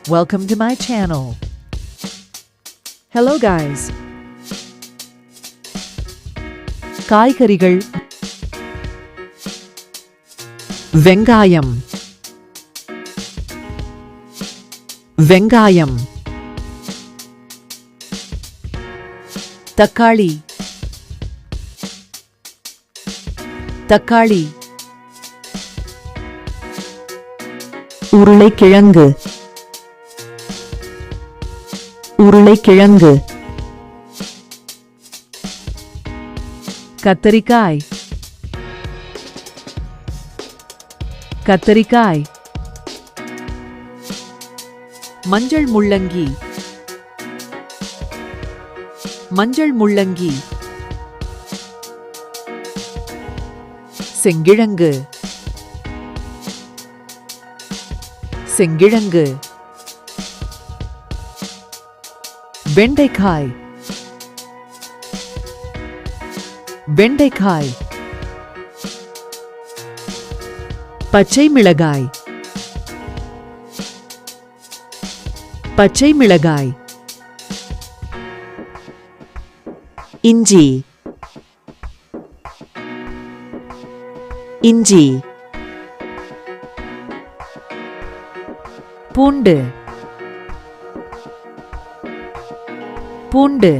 Welcome to my channel. Hello guys. காய்கறிகள் வெங்காயம் வெங்காயம் தக்காளி தக்காளி உருளைக்கிழங்கு உருளைக்கிழங்கு கத்தரிக்காய் கத்தரிக்காய் மஞ்சள் முள்ளங்கி மஞ்சள் முள்ளங்கி செங்கிழங்கு செங்கிழங்கு வெண்டைக்காய் வெண்டைக்காய் பச்சை மிளகாய் பச்சை மிளகாய் இஞ்சி இஞ்சி பூண்டு பூண்டு